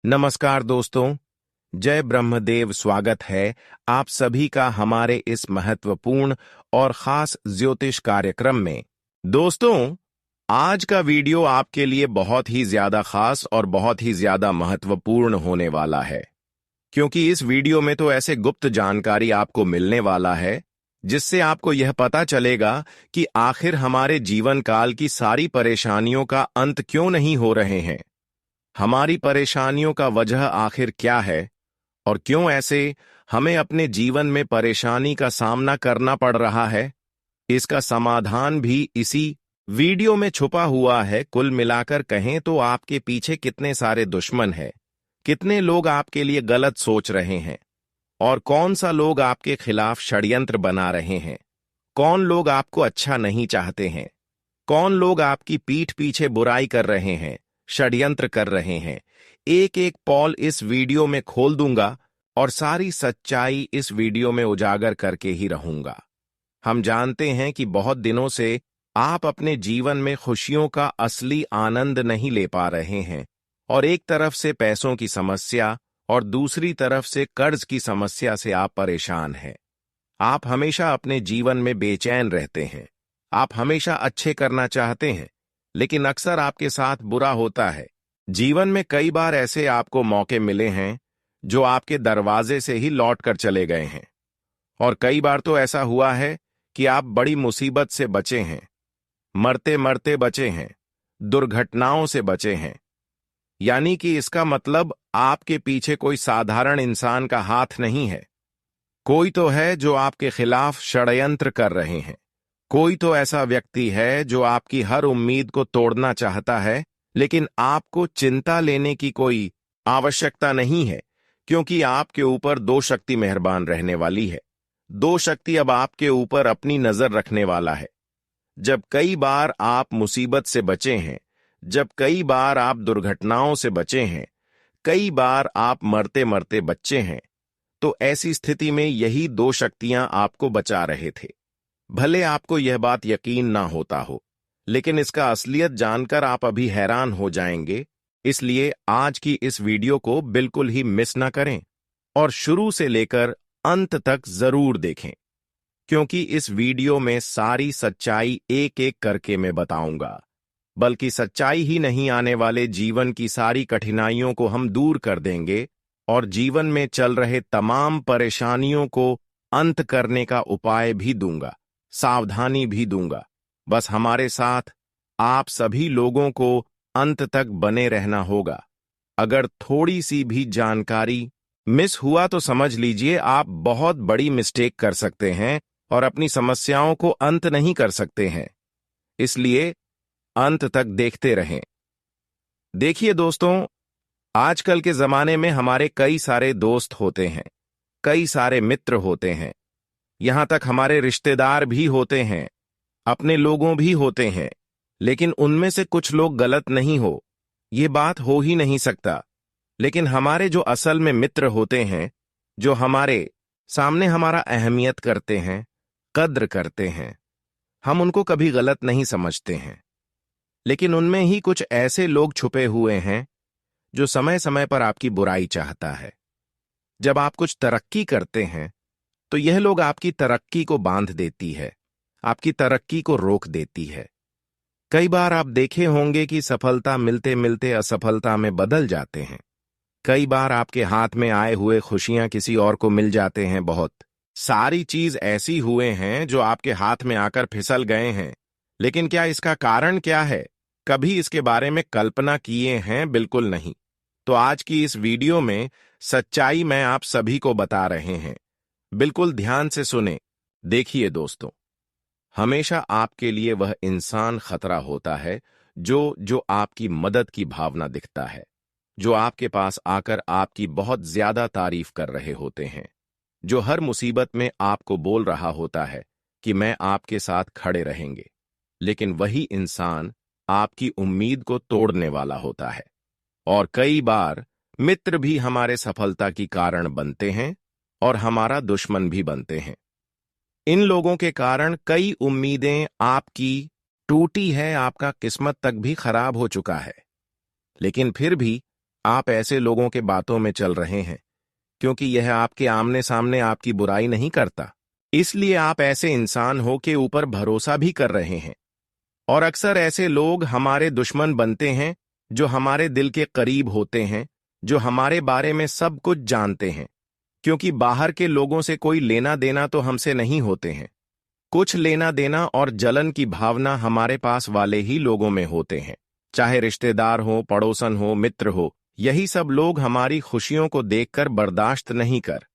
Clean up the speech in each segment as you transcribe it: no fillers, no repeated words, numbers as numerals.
नमस्कार दोस्तों, जय ब्रह्मदेव। स्वागत है आप सभी का हमारे इस महत्वपूर्ण और खास ज्योतिष कार्यक्रम में। दोस्तों, आज का वीडियो आपके लिए बहुत ही ज्यादा खास और बहुत ही ज्यादा महत्वपूर्ण होने वाला है, क्योंकि इस वीडियो में तो ऐसे गुप्त जानकारी आपको मिलने वाला है जिससे आपको यह पता चलेगा कि आखिर हमारे जीवन काल की सारी परेशानियों का अंत क्यों नहीं हो रहे हैं, हमारी परेशानियों का वजह आखिर क्या है और क्यों ऐसे हमें अपने जीवन में परेशानी का सामना करना पड़ रहा है। इसका समाधान भी इसी वीडियो में छुपा हुआ है। कुल मिलाकर कहें तो आपके पीछे कितने सारे दुश्मन हैं, कितने लोग आपके लिए गलत सोच रहे हैं और कौन सा लोग आपके खिलाफ षड्यंत्र बना रहे हैं, कौन लोग आपको अच्छा नहीं चाहते हैं, कौन लोग आपकी पीठ पीछे बुराई कर रहे हैं, षड्यंत्र कर रहे हैं। एक एक पॉल इस वीडियो में खोल दूंगा और सारी सच्चाई इस वीडियो में उजागर करके ही रहूंगा। हम जानते हैं कि बहुत दिनों से आप अपने जीवन में खुशियों का असली आनंद नहीं ले पा रहे हैं और एक तरफ से पैसों की समस्या और दूसरी तरफ से कर्ज की समस्या से आप परेशान हैं। आप हमेशा अपने जीवन में बेचैन रहते हैं। आप हमेशा अच्छे करना चाहते हैं, लेकिन अक्सर आपके साथ बुरा होता है। जीवन में कई बार ऐसे आपको मौके मिले हैं जो आपके दरवाजे से ही लौट कर चले गए हैं, और कई बार तो ऐसा हुआ है कि आप बड़ी मुसीबत से बचे हैं, मरते मरते बचे हैं, दुर्घटनाओं से बचे हैं। यानी कि इसका मतलब आपके पीछे कोई साधारण इंसान का हाथ नहीं है। कोई तो है जो आपके खिलाफ षड्यंत्र कर रहे हैं। कोई तो ऐसा व्यक्ति है जो आपकी हर उम्मीद को तोड़ना चाहता है, लेकिन आपको चिंता लेने की कोई आवश्यकता नहीं है, क्योंकि आपके ऊपर दो शक्ति मेहरबान रहने वाली है। दो शक्ति अब आपके ऊपर अपनी नजर रखने वाला है। जब कई बार आप मुसीबत से बचे हैं, जब कई बार आप दुर्घटनाओं से बचे हैं, कई बार आप मरते मरते बच्चे हैं, तो ऐसी स्थिति में यही दो शक्तियां आपको बचा रहे थे। भले आपको यह बात यकीन ना होता हो, लेकिन इसका असलियत जानकर आप अभी हैरान हो जाएंगे। इसलिए आज की इस वीडियो को बिल्कुल ही मिस ना करें और शुरू से लेकर अंत तक जरूर देखें, क्योंकि इस वीडियो में सारी सच्चाई एक एक करके मैं बताऊंगा। बल्कि सच्चाई ही नहीं, आने वाले जीवन की सारी कठिनाइयों को हम दूर कर देंगे और जीवन में चल रहे तमाम परेशानियों को अंत करने का उपाय भी दूंगा, सावधानी भी दूंगा। बस हमारे साथ आप सभी लोगों को अंत तक बने रहना होगा। अगर थोड़ी सी भी जानकारी मिस हुआ तो समझ लीजिए आप बहुत बड़ी मिस्टेक कर सकते हैं और अपनी समस्याओं को अंत नहीं कर सकते हैं। इसलिए अंत तक देखते रहें। देखिए दोस्तों, आजकल के जमाने में हमारे कई सारे दोस्त होते हैं, कई सारे मित्र होते हैं, यहां तक हमारे रिश्तेदार भी होते हैं, अपने लोगों भी होते हैं। लेकिन उनमें से कुछ लोग गलत नहीं हो, ये बात हो ही नहीं सकता। लेकिन हमारे जो असल में मित्र होते हैं, जो हमारे सामने हमारा अहमियत करते हैं, कद्र करते हैं, हम उनको कभी गलत नहीं समझते हैं। लेकिन उनमें ही कुछ ऐसे लोग छुपे हुए हैं जो समय समय पर आपकी बुराई चाहता है। जब आप कुछ तरक्की करते हैं तो यह लोग आपकी तरक्की को बांध देती है, आपकी तरक्की को रोक देती है। कई बार आप देखे होंगे कि सफलता मिलते मिलते असफलता में बदल जाते हैं। कई बार आपके हाथ में आए हुए खुशियां किसी और को मिल जाते हैं। बहुत सारी चीज ऐसी हुए हैं जो आपके हाथ में आकर फिसल गए हैं। लेकिन क्या इसका कारण क्या है, कभी इसके बारे में कल्पना किए हैं? बिल्कुल नहीं। तो आज की इस वीडियो में सच्चाई मैं आप सभी को बता रहे हैं। बिल्कुल ध्यान से सुने। देखिए दोस्तों, हमेशा आपके लिए वह इंसान खतरा होता है जो आपकी मदद की भावना दिखता है, जो आपके पास आकर आपकी बहुत ज्यादा तारीफ कर रहे होते हैं, जो हर मुसीबत में आपको बोल रहा होता है कि मैं आपके साथ खड़े रहेंगे। लेकिन वही इंसान आपकी उम्मीद को तोड़ने वाला होता है। और कई बार मित्र भी हमारे सफलता की कारण बनते हैं और हमारा दुश्मन भी बनते हैं। इन लोगों के कारण कई उम्मीदें आपकी टूटी है, आपका किस्मत तक भी खराब हो चुका है। लेकिन फिर भी आप ऐसे लोगों के बातों में चल रहे हैं क्योंकि यह आपके आमने सामने आपकी बुराई नहीं करता, इसलिए आप ऐसे इंसान हो के ऊपर भरोसा भी कर रहे हैं। और अक्सर ऐसे लोग हमारे दुश्मन बनते हैं जो हमारे दिल के करीब होते हैं, जो हमारे बारे में सब कुछ जानते हैं, क्योंकि बाहर के लोगों से कोई लेना देना तो हमसे नहीं होते हैं। कुछ लेना देना और जलन की भावना हमारे पास वाले ही लोगों में होते हैं, चाहे रिश्तेदार हो, पड़ोसन हो, मित्र हो। यही सब लोग हमारी खुशियों को देखकर बर्दाश्त नहीं कर।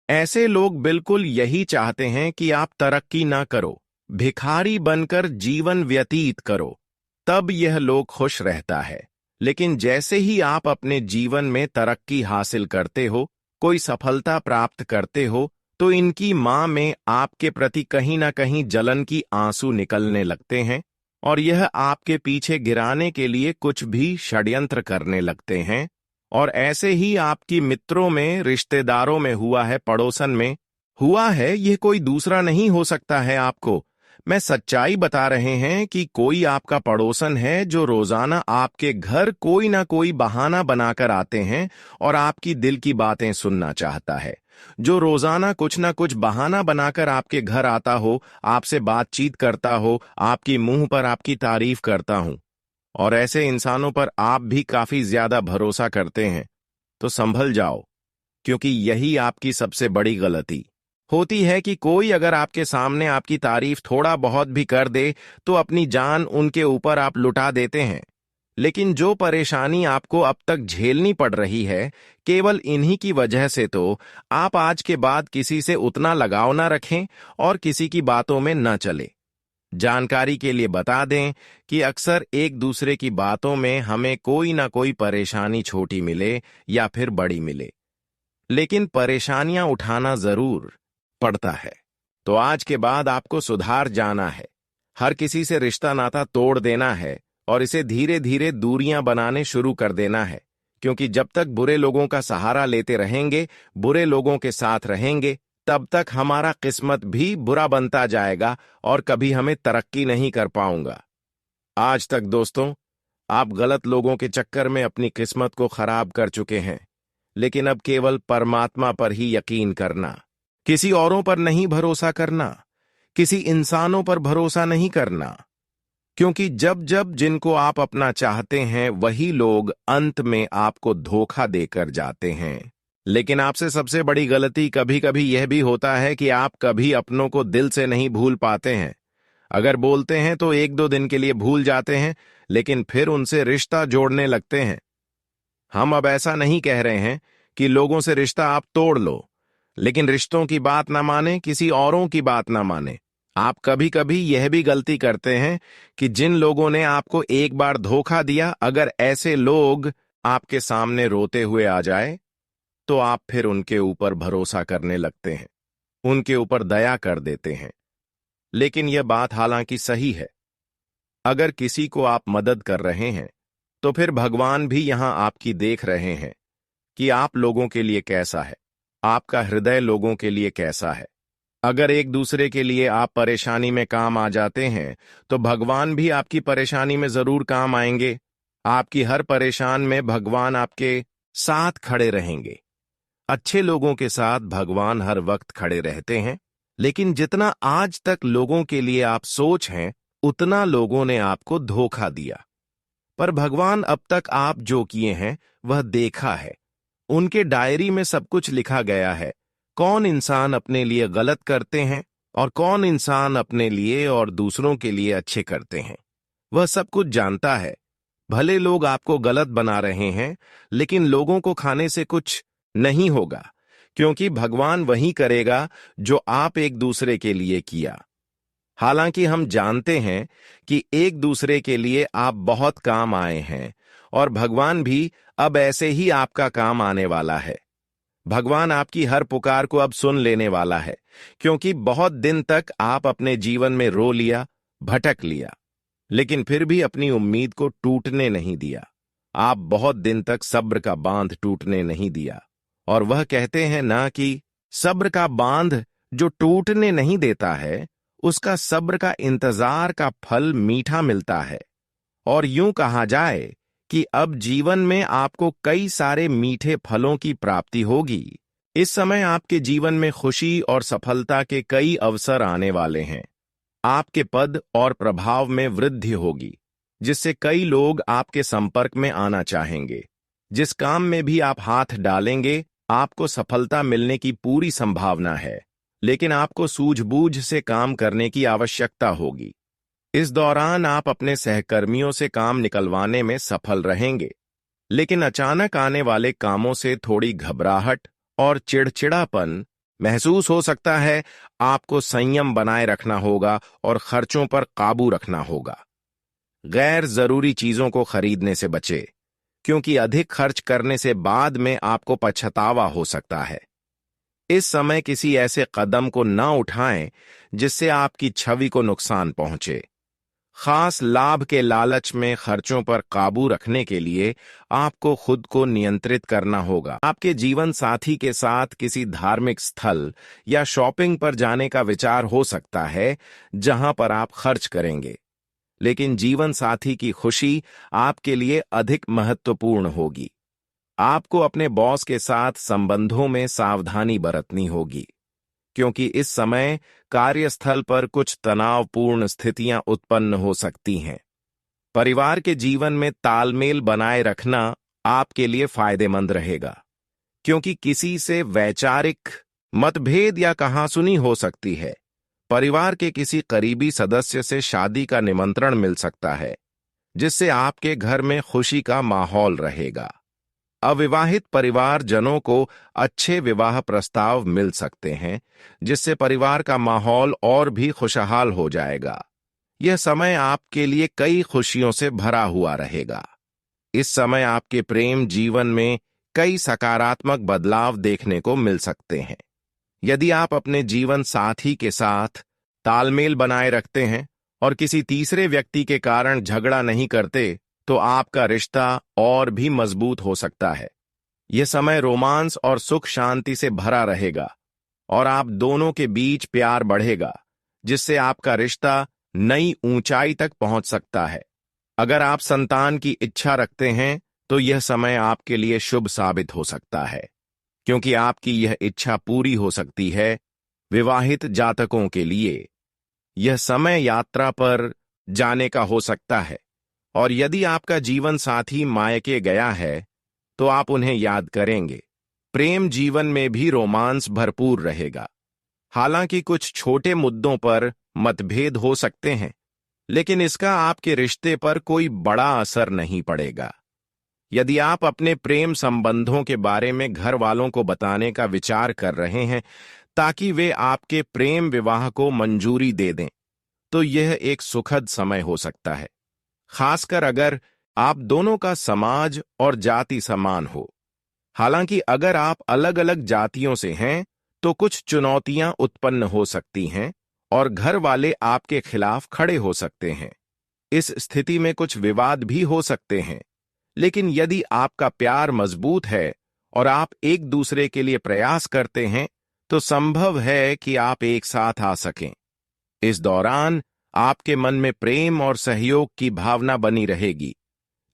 ऐसे लोग बिल्कुल यही चाहते हैं कि आप तरक्की ना करो, भिखारी बनकर जीवन व्यतीत करो, तब यह लोग खुश रहता है। लेकिन जैसे ही आप अपने जीवन में तरक्की हासिल करते हो, कोई सफलता प्राप्त करते हो, तो इनकी मां में आपके प्रति कहीं ना कहीं जलन की आंसू निकलने लगते हैं और यह आपके पीछे गिराने के लिए कुछ भी षड्यंत्र करने लगते हैं। और ऐसे ही आपकी मित्रों में, रिश्तेदारों में हुआ है, पड़ोसन में हुआ है। यह कोई दूसरा नहीं हो सकता है। आपको मैं सच्चाई बता रहे हैं कि कोई आपका पड़ोसन है जो रोजाना आपके घर कोई ना कोई बहाना बनाकर आते हैं और आपकी दिल की बातें सुनना चाहता है, जो रोजाना कुछ ना कुछ बहाना बनाकर आपके घर आता हो, आपसे बातचीत करता हो, आपकी मुंह पर आपकी तारीफ करता हूं। और ऐसे इंसानों पर आप भी काफी ज्यादा भरोसा करते हैं, तो संभल जाओ, क्योंकि यही आपकी सबसे बड़ी गलती होती है कि कोई अगर आपके सामने आपकी तारीफ थोड़ा बहुत भी कर दे तो अपनी जान उनके ऊपर आप लुटा देते हैं। लेकिन जो परेशानी आपको अब तक झेलनी पड़ रही है, केवल इन्हीं की वजह से, तो आप आज के बाद किसी से उतना लगाव ना रखें और किसी की बातों में न चले। जानकारी के लिए बता दें कि अक्सर एक दूसरे की बातों में हमें कोई ना कोई परेशानी छोटी मिले या फिर बड़ी मिले, लेकिन परेशानियां उठाना जरूर पड़ता है। तो आज के बाद आपको सुधार जाना है, हर किसी से रिश्ता नाता तोड़ देना है और इसे धीरे धीरे दूरियां बनाने शुरू कर देना है, क्योंकि जब तक बुरे लोगों का सहारा लेते रहेंगे, बुरे लोगों के साथ रहेंगे, तब तक हमारा किस्मत भी बुरा बनता जाएगा और कभी हमें तरक्की नहीं कर पाऊंगा। आज तक दोस्तों, आप गलत लोगों के चक्कर में अपनी किस्मत को खराब कर चुके हैं, लेकिन अब केवल परमात्मा पर ही यकीन करना, किसी औरों पर नहीं भरोसा करना, किसी इंसानों पर भरोसा नहीं करना, क्योंकि जब जब जिनको आप अपना चाहते हैं वही लोग अंत में आपको धोखा देकर जाते हैं। लेकिन आपसे सबसे बड़ी गलती कभी कभी यह भी होता है कि आप कभी अपनों को दिल से नहीं भूल पाते हैं। अगर बोलते हैं तो एक दो दिन के लिए भूल जाते हैं, लेकिन फिर उनसे रिश्ता जोड़ने लगते हैं। हम अब ऐसा नहीं कह रहे हैं कि लोगों से रिश्ता आप तोड़ लो, लेकिन रिश्तों की बात ना माने, किसी औरों की बात ना माने। आप कभी कभी यह भी गलती करते हैं कि जिन लोगों ने आपको एक बार धोखा दिया, अगर ऐसे लोग आपके सामने रोते हुए आ जाए तो आप फिर उनके ऊपर भरोसा करने लगते हैं, उनके ऊपर दया कर देते हैं। लेकिन यह बात हालांकि सही है, अगर किसी को आप मदद कर रहे हैं तो फिर भगवान भी यहां आपकी देख रहे हैं कि आप लोगों के लिए कैसा है, आपका हृदय लोगों के लिए कैसा है। अगर एक दूसरे के लिए आप परेशानी में काम आ जाते हैं तो भगवान भी आपकी परेशानी में जरूर काम आएंगे। आपकी हर परेशान में भगवान आपके साथ खड़े रहेंगे। अच्छे लोगों के साथ भगवान हर वक्त खड़े रहते हैं, लेकिन जितना आज तक लोगों के लिए आप सोच हैं, उतना लोगों ने आपको धोखा दिया। पर भगवान अब तक आप जो किए हैं वह देखा है, उनके डायरी में सब कुछ लिखा गया है। कौन इंसान अपने लिए गलत करते हैं और कौन इंसान अपने लिए और दूसरों के लिए अच्छे करते हैं, वह सब कुछ जानता है। भले लोग आपको गलत बना रहे हैं, लेकिन लोगों को खाने से कुछ नहीं होगा, क्योंकि भगवान वही करेगा जो आप एक दूसरे के लिए किया। हालांकि हम जानते हैं कि एक दूसरे के लिए आप बहुत काम आए हैं और भगवान भी अब ऐसे ही आपका काम आने वाला है। भगवान आपकी हर पुकार को अब सुन लेने वाला है, क्योंकि बहुत दिन तक आप अपने जीवन में रो लिया, भटक लिया, लेकिन फिर भी अपनी उम्मीद को टूटने नहीं दिया। आप बहुत दिन तक सब्र का बांध टूटने नहीं दिया। और वह कहते हैं ना कि सब्र का बांध जो टूटने नहीं देता है, उसका सब्र का इंतजार का फल मीठा मिलता है। और यूं कहा जाए कि अब जीवन में आपको कई सारे मीठे फलों की प्राप्ति होगी। इस समय आपके जीवन में खुशी और सफलता के कई अवसर आने वाले हैं। आपके पद और प्रभाव में वृद्धि होगी, जिससे कई लोग आपके संपर्क में आना चाहेंगे। जिस काम में भी आप हाथ डालेंगे, आपको सफलता मिलने की पूरी संभावना है, लेकिन आपको सूझबूझ से काम करने की आवश्यकता होगी। इस दौरान आप अपने सहकर्मियों से काम निकलवाने में सफल रहेंगे, लेकिन अचानक आने वाले कामों से थोड़ी घबराहट और चिड़चिड़ापन महसूस हो सकता है। आपको संयम बनाए रखना होगा और खर्चों पर काबू रखना होगा। गैर जरूरी चीजों को खरीदने से बचे, क्योंकि अधिक खर्च करने से बाद में आपको पछतावा हो सकता है। इस समय किसी ऐसे कदम को न उठाएं जिससे आपकी छवि को नुकसान पहुंचे। खास लाभ के लालच में खर्चों पर काबू रखने के लिए आपको खुद को नियंत्रित करना होगा। आपके जीवन साथी के साथ किसी धार्मिक स्थल या शॉपिंग पर जाने का विचार हो सकता है, जहां पर आप खर्च करेंगे, लेकिन जीवन साथी की खुशी आपके लिए अधिक महत्वपूर्ण होगी। आपको अपने बॉस के साथ संबंधों में सावधानी बरतनी होगी, क्योंकि इस समय कार्यस्थल पर कुछ तनावपूर्ण स्थितियां उत्पन्न हो सकती हैं। परिवार के जीवन में तालमेल बनाए रखना आपके लिए फायदेमंद रहेगा, क्योंकि किसी से वैचारिक मतभेद या कहासुनी हो सकती है। परिवार के किसी करीबी सदस्य से शादी का निमंत्रण मिल सकता है, जिससे आपके घर में खुशी का माहौल रहेगा। अविवाहित परिवारजनों को अच्छे विवाह प्रस्ताव मिल सकते हैं, जिससे परिवार का माहौल और भी खुशहाल हो जाएगा। यह समय आपके लिए कई खुशियों से भरा हुआ रहेगा। इस समय आपके प्रेम जीवन में कई सकारात्मक बदलाव देखने को मिल सकते हैं। यदि आप अपने जीवन साथी के साथ तालमेल बनाए रखते हैं और किसी तीसरे व्यक्ति के कारण झगड़ा नहीं करते, तो आपका रिश्ता और भी मजबूत हो सकता है। यह समय रोमांस और सुख शांति से भरा रहेगा और आप दोनों के बीच प्यार बढ़ेगा, जिससे आपका रिश्ता नई ऊंचाई तक पहुंच सकता है। अगर आप संतान की इच्छा रखते हैं, तो यह समय आपके लिए शुभ साबित हो सकता है, क्योंकि आपकी यह इच्छा पूरी हो सकती है। विवाहित जातकों के लिए यह समय यात्रा पर जाने का हो सकता है, और यदि आपका जीवन साथी मायके गया है, तो आप उन्हें याद करेंगे। प्रेम जीवन में भी रोमांस भरपूर रहेगा। हालांकि कुछ छोटे मुद्दों पर मतभेद हो सकते हैं, लेकिन इसका आपके रिश्ते पर कोई बड़ा असर नहीं पड़ेगा। यदि आप अपने प्रेम संबंधों के बारे में घर वालों को बताने का विचार कर रहे हैं ताकि वे आपके प्रेम विवाह को मंजूरी दे दें, तो यह एक सुखद समय हो सकता है, खासकर अगर आप दोनों का समाज और जाति समान हो। हालांकि अगर आप अलग अलग जातियों से हैं, तो कुछ चुनौतियां उत्पन्न हो सकती हैं और घर वाले आपके खिलाफ खड़े हो सकते हैं। इस स्थिति में कुछ विवाद भी हो सकते हैं, लेकिन यदि आपका प्यार मजबूत है और आप एक दूसरे के लिए प्रयास करते हैं, तो संभव है कि आप एक साथ आ सकें। इस दौरान आपके मन में प्रेम और सहयोग की भावना बनी रहेगी,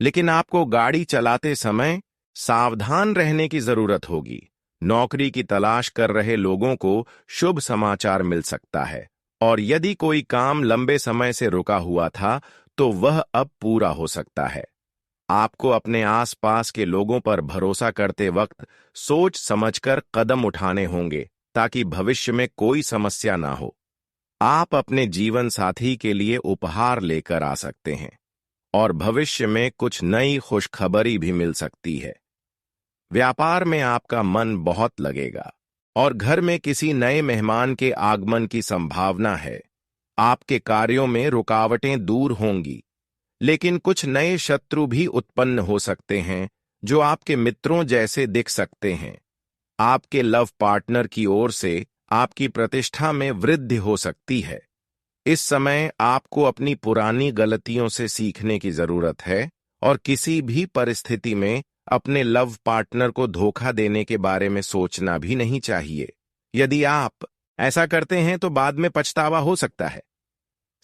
लेकिन आपको गाड़ी चलाते समय सावधान रहने की जरूरत होगी। नौकरी की तलाश कर रहे लोगों को शुभ समाचार मिल सकता है, और यदि कोई काम लंबे समय से रुका हुआ था, तो वह अब पूरा हो सकता है। आपको अपने आसपास के लोगों पर भरोसा करते वक्त सोच समझकर कदम उठाने होंगे, ताकि भविष्य में कोई समस्या ना हो। आप अपने जीवन साथी के लिए उपहार लेकर आ सकते हैं, और भविष्य में कुछ नई खुशखबरी भी मिल सकती है। व्यापार में आपका मन बहुत लगेगा, और घर में किसी नए मेहमान के आगमन की संभावना है। आपके कार्यों में रुकावटें दूर होंगी, लेकिन कुछ नए शत्रु भी उत्पन्न हो सकते हैं, जो आपके मित्रों जैसे दिख सकते हैं। आपके लव पार्टनर की ओर से आपकी प्रतिष्ठा में वृद्धि हो सकती है। इस समय आपको अपनी पुरानी गलतियों से सीखने की जरूरत है, और किसी भी परिस्थिति में अपने लव पार्टनर को धोखा देने के बारे में सोचना भी नहीं चाहिए। यदि आप ऐसा करते हैं, तो बाद में पछतावा हो सकता है।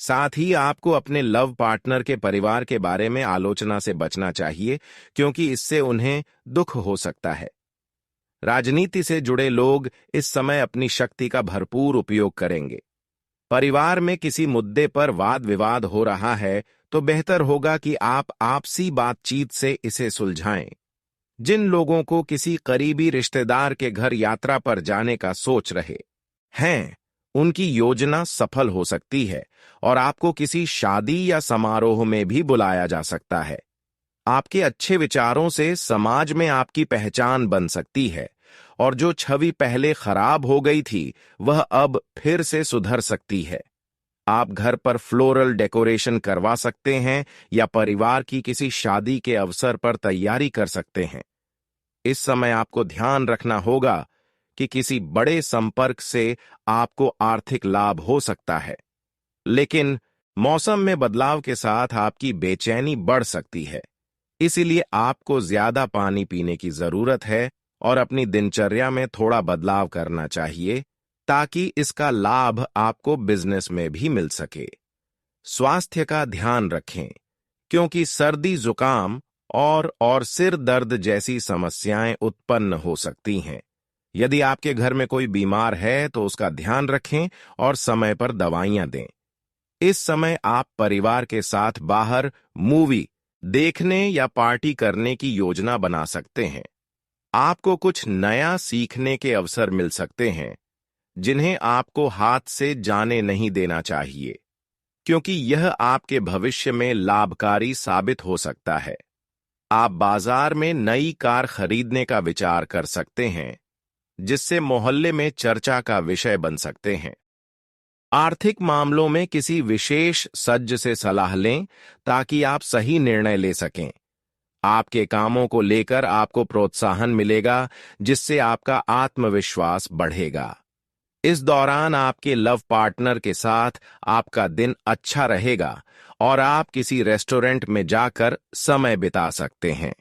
साथ ही आपको अपने लव पार्टनर के परिवार के बारे में आलोचना से बचना चाहिए, क्योंकि इससे उन्हें दुख हो सकता है। राजनीति से जुड़े लोग इस समय अपनी शक्ति का भरपूर उपयोग करेंगे। परिवार में किसी मुद्दे पर वाद विवाद हो रहा है तो बेहतर होगा कि आप आपसी बातचीत से इसे सुलझाएं। जिन लोगों को किसी करीबी रिश्तेदार के घर यात्रा पर जाने का सोच रहे हैं, उनकी योजना सफल हो सकती है और आपको किसी शादी या समारोह में भी बुलाया जा सकता है। आपके अच्छे विचारों से समाज में आपकी पहचान बन सकती है और जो छवि पहले खराब हो गई थी वह अब फिर से सुधर सकती है। आप घर पर फ्लोरल डेकोरेशन करवा सकते हैं या परिवार की किसी शादी के अवसर पर तैयारी कर सकते हैं। इस समय आपको ध्यान रखना होगा कि किसी बड़े संपर्क से आपको आर्थिक लाभ हो सकता है, लेकिन मौसम में बदलाव के साथ आपकी बेचैनी बढ़ सकती है। इसीलिए आपको ज्यादा पानी पीने की जरूरत है और अपनी दिनचर्या में थोड़ा बदलाव करना चाहिए ताकि इसका लाभ आपको बिजनेस में भी मिल सके। स्वास्थ्य का ध्यान रखें, क्योंकि सर्दी, जुकाम और सिर दर्द जैसी समस्याएं उत्पन्न हो सकती हैं। यदि आपके घर में कोई बीमार है तो उसका ध्यान रखें और समय पर दवाइयां दें। इस समय आप परिवार के साथ बाहर मूवी देखने या पार्टी करने की योजना बना सकते हैं। आपको कुछ नया सीखने के अवसर मिल सकते हैं, जिन्हें आपको हाथ से जाने नहीं देना चाहिए, क्योंकि यह आपके भविष्य में लाभकारी साबित हो सकता है। आप बाजार में नई कार खरीदने का विचार कर सकते हैं, जिससे मोहल्ले में चर्चा का विषय बन सकते हैं। आर्थिक मामलों में किसी विशेष सज्ज से सलाह लें ताकि आप सही निर्णय ले सकें। आपके कामों को लेकर आपको प्रोत्साहन मिलेगा, जिससे आपका आत्मविश्वास बढ़ेगा। इस दौरान आपके लव पार्टनर के साथ आपका दिन अच्छा रहेगा और आप किसी रेस्टोरेंट में जाकर समय बिता सकते हैं।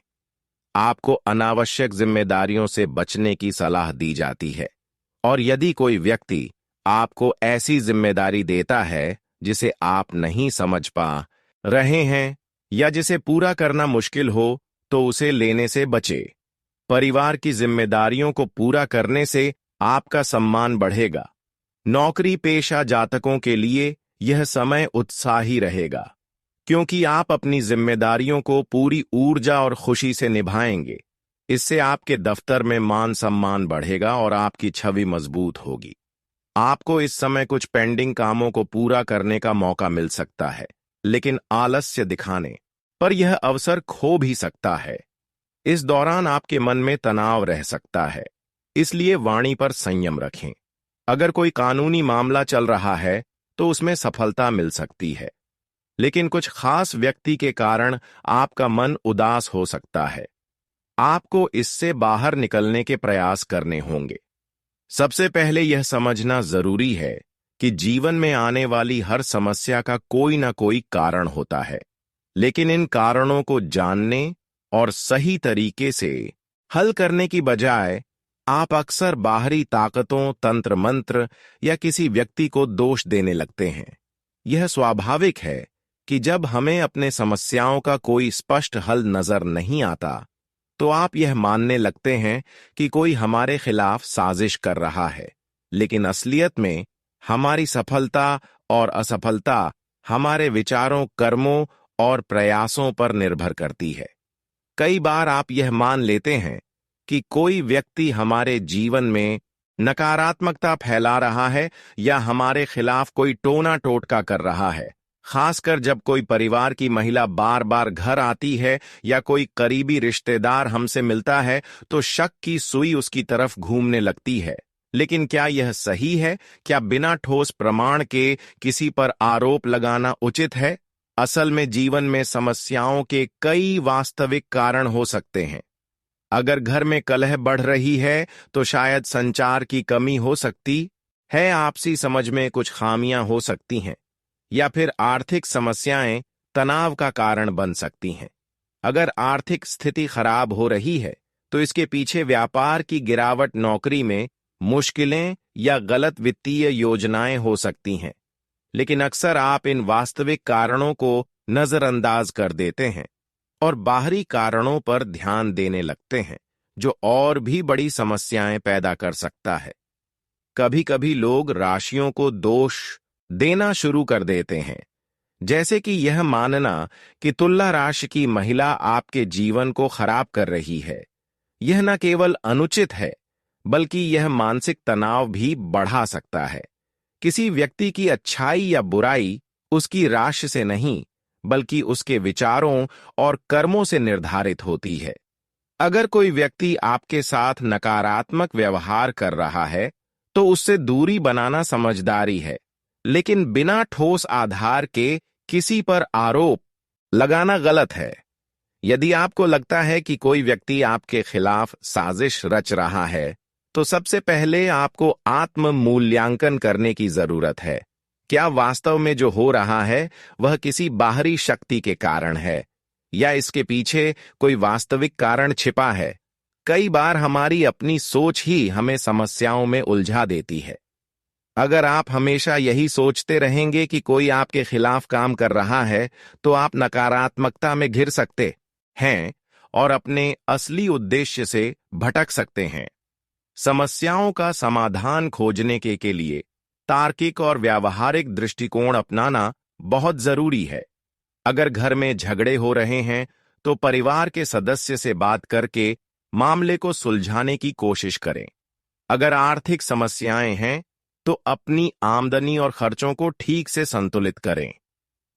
आपको अनावश्यक जिम्मेदारियों से बचने की सलाह दी जाती है, और यदि कोई व्यक्ति आपको ऐसी जिम्मेदारी देता है जिसे आप नहीं समझ पा रहे हैं या जिसे पूरा करना मुश्किल हो, तो उसे लेने से बचे। परिवार की जिम्मेदारियों को पूरा करने से आपका सम्मान बढ़ेगा। नौकरी पेशा जातकों के लिए यह समय उत्साही रहेगा, क्योंकि आप अपनी जिम्मेदारियों को पूरी ऊर्जा और खुशी से निभाएंगे। इससे आपके दफ्तर में मान सम्मान बढ़ेगा और आपकी छवि मजबूत होगी। आपको इस समय कुछ पेंडिंग कामों को पूरा करने का मौका मिल सकता है, लेकिन आलस्य दिखाने पर यह अवसर खो भी सकता है। इस दौरान आपके मन में तनाव रह सकता है, इसलिए वाणी पर संयम रखें। अगर कोई कानूनी मामला चल रहा है तो उसमें सफलता मिल सकती है, लेकिन कुछ खास व्यक्ति के कारण आपका मन उदास हो सकता है। आपको इससे बाहर निकलने के प्रयास करने होंगे। सबसे पहले यह समझना जरूरी है कि जीवन में आने वाली हर समस्या का कोई ना कोई कारण होता है, लेकिन इन कारणों को जानने और सही तरीके से हल करने की बजाय आप अक्सर बाहरी ताकतों, तंत्र मंत्र या किसी व्यक्ति को दोष देने लगते हैं। यह स्वाभाविक है कि जब हमें अपने समस्याओं का कोई स्पष्ट हल नजर नहीं आता, तो आप यह मानने लगते हैं कि कोई हमारे खिलाफ साजिश कर रहा है, लेकिन असलियत में हमारी सफलता और असफलता हमारे विचारों, कर्मों और प्रयासों पर निर्भर करती है। कई बार आप यह मान लेते हैं कि कोई व्यक्ति हमारे जीवन में नकारात्मकता फैला रहा है या हमारे खिलाफ कोई टोना टोटका कर रहा है। खासकर जब कोई परिवार की महिला बार बार घर आती है या कोई करीबी रिश्तेदार हमसे मिलता है, तो शक की सुई उसकी तरफ घूमने लगती है। लेकिन क्या यह सही है? क्या बिना ठोस प्रमाण के किसी पर आरोप लगाना उचित है? असल में जीवन में समस्याओं के कई वास्तविक कारण हो सकते हैं। अगर घर में कलह बढ़ रही है तो शायद संचार की कमी हो सकती है, आपसी समझ में कुछ खामियां हो सकती हैं, या फिर आर्थिक समस्याएं तनाव का कारण बन सकती हैं। अगर आर्थिक स्थिति खराब हो रही है तो इसके पीछे व्यापार की गिरावट, नौकरी में मुश्किलें या गलत वित्तीय योजनाएं हो सकती हैं। लेकिन अक्सर आप इन वास्तविक कारणों को नजरअंदाज कर देते हैं और बाहरी कारणों पर ध्यान देने लगते हैं, जो और भी बड़ी समस्याएं पैदा कर सकता है। कभी कभी लोग राशियों को दोष देना शुरू कर देते हैं, जैसे कि यह मानना कि तुला राशि की महिला आपके जीवन को खराब कर रही है। यह न केवल अनुचित है, बल्कि यह मानसिक तनाव भी बढ़ा सकता है। किसी व्यक्ति की अच्छाई या बुराई उसकी राशि से नहीं, बल्कि उसके विचारों और कर्मों से निर्धारित होती है। अगर कोई व्यक्ति आपके साथ नकारात्मक व्यवहार कर रहा है, तो उससे दूरी बनाना समझदारी है, लेकिन बिना ठोस आधार के किसी पर आरोप लगाना गलत है। यदि आपको लगता है कि कोई व्यक्ति आपके खिलाफ साजिश रच रहा है, तो सबसे पहले आपको आत्म मूल्यांकन करने की जरूरत है। क्या वास्तव में जो हो रहा है वह किसी बाहरी शक्ति के कारण है, या इसके पीछे कोई वास्तविक कारण छिपा है? कई बार हमारी अपनी सोच ही हमें समस्याओं में उलझा देती है। अगर आप हमेशा यही सोचते रहेंगे कि कोई आपके खिलाफ काम कर रहा है, तो आप नकारात्मकता में घिर सकते हैं और अपने असली उद्देश्य से भटक सकते हैं। समस्याओं का समाधान खोजने के लिए तार्किक और व्यावहारिक दृष्टिकोण अपनाना बहुत जरूरी है। अगर घर में झगड़े हो रहे हैं, तो परिवार के सदस्य से बात करके मामले को सुलझाने की कोशिश करें। अगर आर्थिक समस्याएं हैं, तो अपनी आमदनी और खर्चों को ठीक से संतुलित करें।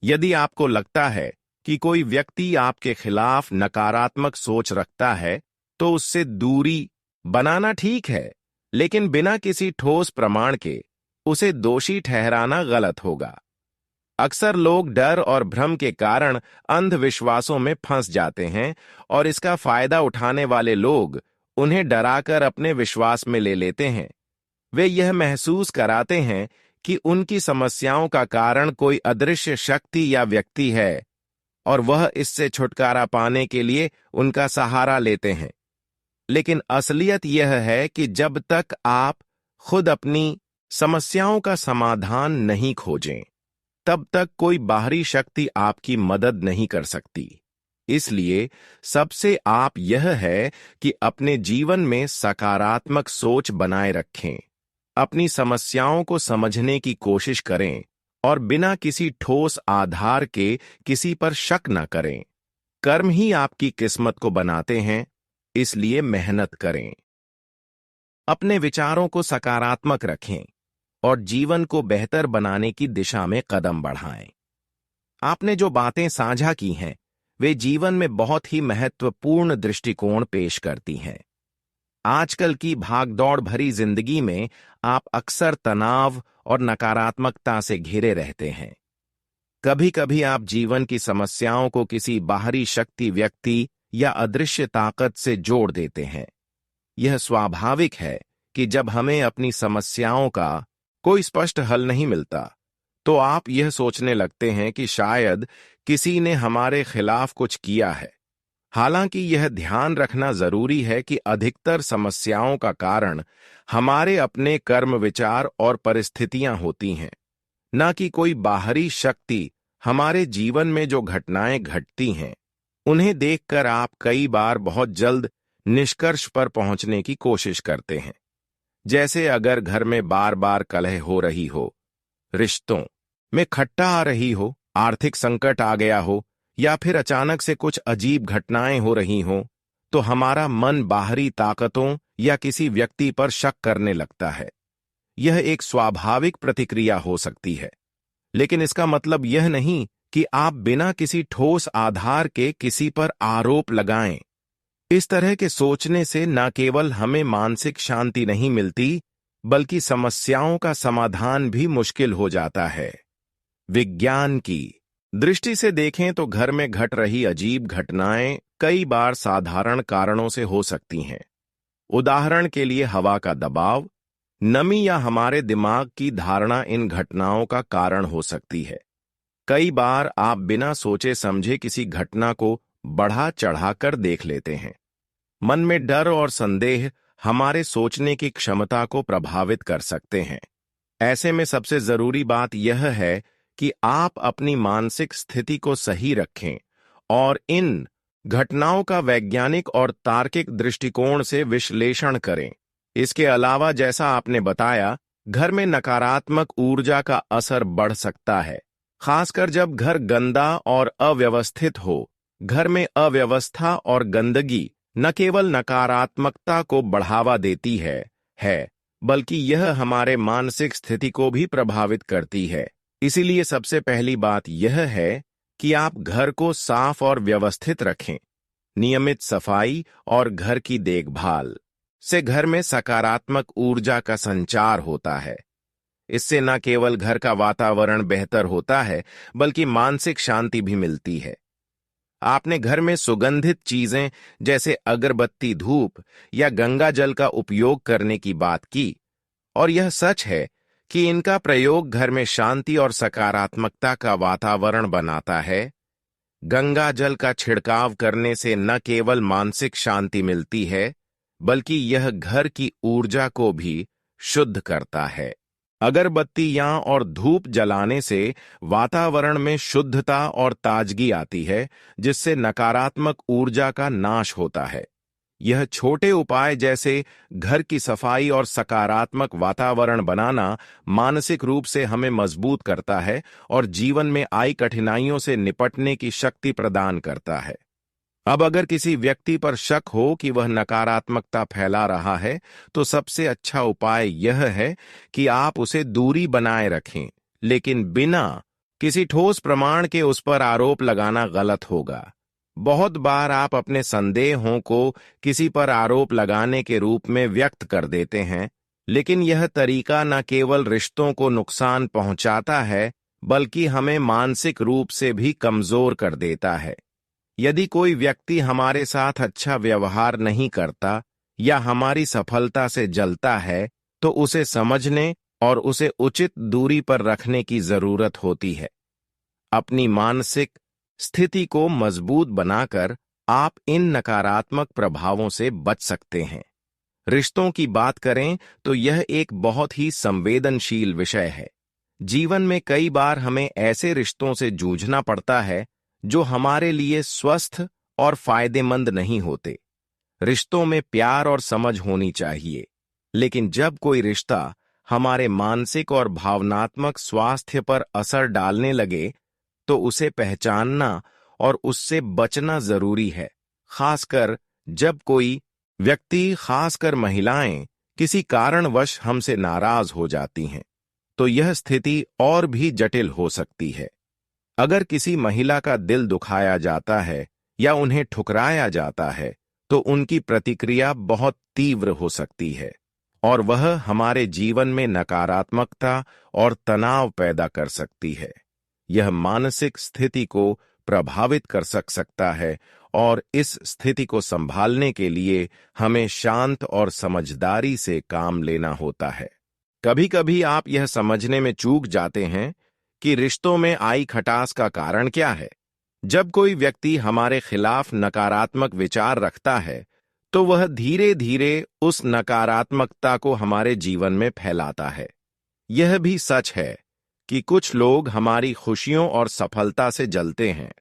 यदि आपको लगता है कि कोई व्यक्ति आपके खिलाफ नकारात्मक सोच रखता है, तो उससे दूरी बनाना ठीक है, लेकिन बिना किसी ठोस प्रमाण के उसे दोषी ठहराना गलत होगा। अक्सर लोग डर और भ्रम के कारण अंधविश्वासों में फंस जाते हैं, और इसका फायदा उठाने वाले लोग उन्हें डराकर अपने विश्वास में ले लेते हैं। वे यह महसूस कराते हैं कि उनकी समस्याओं का कारण कोई अदृश्य शक्ति या व्यक्ति है, और वह इससे छुटकारा पाने के लिए उनका सहारा लेते हैं। लेकिन असलियत यह है कि जब तक आप खुद अपनी समस्याओं का समाधान नहीं खोजें, तब तक कोई बाहरी शक्ति आपकी मदद नहीं कर सकती। इसलिए सबसे आप यह है कि अपने जीवन में सकारात्मक सोच बनाए रखें, अपनी समस्याओं को समझने की कोशिश करें और बिना किसी ठोस आधार के किसी पर शक न करें। कर्म ही आपकी किस्मत को बनाते हैं, इसलिए मेहनत करें। अपने विचारों को सकारात्मक रखें और जीवन को बेहतर बनाने की दिशा में कदम बढ़ाएं। आपने जो बातें साझा की हैं, वे जीवन में बहुत ही महत्वपूर्ण दृष्टिकोण पेश करती हैं। आजकल की भागदौड़ भरी जिंदगी में आप अक्सर तनाव और नकारात्मकता से घिरे रहते हैं। कभी कभी आप जीवन की समस्याओं को किसी बाहरी शक्ति, व्यक्ति या अदृश्य ताकत से जोड़ देते हैं। यह स्वाभाविक है कि जब हमें अपनी समस्याओं का कोई स्पष्ट हल नहीं मिलता, तो आप यह सोचने लगते हैं कि शायद किसी ने हमारे खिलाफ कुछ किया है। हालांकि यह ध्यान रखना जरूरी है कि अधिकतर समस्याओं का कारण हमारे अपने कर्म, विचार और परिस्थितियां होती हैं, न कि कोई बाहरी शक्ति। हमारे जीवन में जो घटनाएं घटती हैं, उन्हें देखकर आप कई बार बहुत जल्द निष्कर्ष पर पहुंचने की कोशिश करते हैं। जैसे अगर घर में बार बार कलह हो रही हो, रिश्तों में खट्टा आ रही हो, आर्थिक संकट आ गया हो, या फिर अचानक से कुछ अजीब घटनाएं हो रही हों, तो हमारा मन बाहरी ताकतों या किसी व्यक्ति पर शक करने लगता है। यह एक स्वाभाविक प्रतिक्रिया हो सकती है, लेकिन इसका मतलब यह नहीं कि आप बिना किसी ठोस आधार के किसी पर आरोप लगाएं। इस तरह के सोचने से न केवल हमें मानसिक शांति नहीं मिलती, बल्कि समस्याओं का समाधान भी मुश्किल हो जाता है। विज्ञान की दृष्टि से देखें तो घर में घट रही अजीब घटनाएं कई बार साधारण कारणों से हो सकती हैं। उदाहरण के लिए हवा का दबाव, नमी या हमारे दिमाग की धारणा इन घटनाओं का कारण हो सकती है। कई बार आप बिना सोचे समझे किसी घटना को बढ़ा चढ़ाकर देख लेते हैं। मन में डर और संदेह हमारे सोचने की क्षमता को प्रभावित कर सकते हैं। ऐसे में सबसे जरूरी बात यह है कि आप अपनी मानसिक स्थिति को सही रखें और इन घटनाओं का वैज्ञानिक और तार्किक दृष्टिकोण से विश्लेषण करें। इसके अलावा, जैसा आपने बताया, घर में नकारात्मक ऊर्जा का असर बढ़ सकता है, खासकर जब घर गंदा और अव्यवस्थित हो। घर में अव्यवस्था और गंदगी न केवल नकारात्मकता को बढ़ावा देती है, बल्कि यह हमारे मानसिक स्थिति को भी प्रभावित करती है। इसीलिए सबसे पहली बात यह है कि आप घर को साफ और व्यवस्थित रखें। नियमित सफाई और घर की देखभाल से घर में सकारात्मक ऊर्जा का संचार होता है। इससे न केवल घर का वातावरण बेहतर होता है, बल्कि मानसिक शांति भी मिलती है। आपने घर में सुगंधित चीजें जैसे अगरबत्ती, धूप या गंगा जल का उपयोग करने की बात की, और यह सच है कि इनका प्रयोग घर में शांति और सकारात्मकता का वातावरण बनाता है। गंगा जल का छिड़काव करने से न केवल मानसिक शांति मिलती है, बल्कि यह घर की ऊर्जा को भी शुद्ध करता है। अगरबत्तियां और धूप जलाने से वातावरण में शुद्धता और ताजगी आती है, जिससे नकारात्मक ऊर्जा का नाश होता है। यह छोटे उपाय जैसे घर की सफाई और सकारात्मक वातावरण बनाना मानसिक रूप से हमें मजबूत करता है और जीवन में आई कठिनाइयों से निपटने की शक्ति प्रदान करता है। अब अगर किसी व्यक्ति पर शक हो कि वह नकारात्मकता फैला रहा है, तो सबसे अच्छा उपाय यह है कि आप उसे दूरी बनाए रखें, लेकिन बिना किसी ठोस प्रमाण के उस पर आरोप लगाना गलत होगा। बहुत बार आप अपने संदेहों को किसी पर आरोप लगाने के रूप में व्यक्त कर देते हैं, लेकिन यह तरीका न केवल रिश्तों को नुकसान पहुंचाता है, बल्कि हमें मानसिक रूप से भी कमजोर कर देता है। यदि कोई व्यक्ति हमारे साथ अच्छा व्यवहार नहीं करता या हमारी सफलता से जलता है, तो उसे समझने और उसे उचित दूरी पर रखने की जरूरत होती है। अपनी मानसिक स्थिति को मजबूत बनाकर आप इन नकारात्मक प्रभावों से बच सकते हैं। रिश्तों की बात करें तो यह एक बहुत ही संवेदनशील विषय है। जीवन में कई बार हमें ऐसे रिश्तों से जूझना पड़ता है जो हमारे लिए स्वस्थ और फायदेमंद नहीं होते। रिश्तों में प्यार और समझ होनी चाहिए, लेकिन जब कोई रिश्ता हमारे मानसिक और भावनात्मक स्वास्थ्य पर असर डालने लगे, तो उसे पहचानना और उससे बचना जरूरी है। खासकर जब कोई व्यक्ति, खासकर महिलाएं, किसी कारणवश हमसे नाराज हो जाती हैं, तो यह स्थिति और भी जटिल हो सकती है। अगर किसी महिला का दिल दुखाया जाता है या उन्हें ठुकराया जाता है, तो उनकी प्रतिक्रिया बहुत तीव्र हो सकती है और वह हमारे जीवन में नकारात्मकता और तनाव पैदा कर सकती है। यह मानसिक स्थिति को प्रभावित कर सकता है और इस स्थिति को संभालने के लिए हमें शांत और समझदारी से काम लेना होता है। कभी-कभी आप यह समझने में चूक जाते हैं कि रिश्तों में आई खटास का कारण क्या है। जब कोई व्यक्ति हमारे खिलाफ नकारात्मक विचार रखता है, तो वह धीरे धीरे उस नकारात्मकता को हमारे जीवन में फैलाता है। यह भी सच है कि कुछ लोग हमारी खुशियों और सफलता से जलते हैं,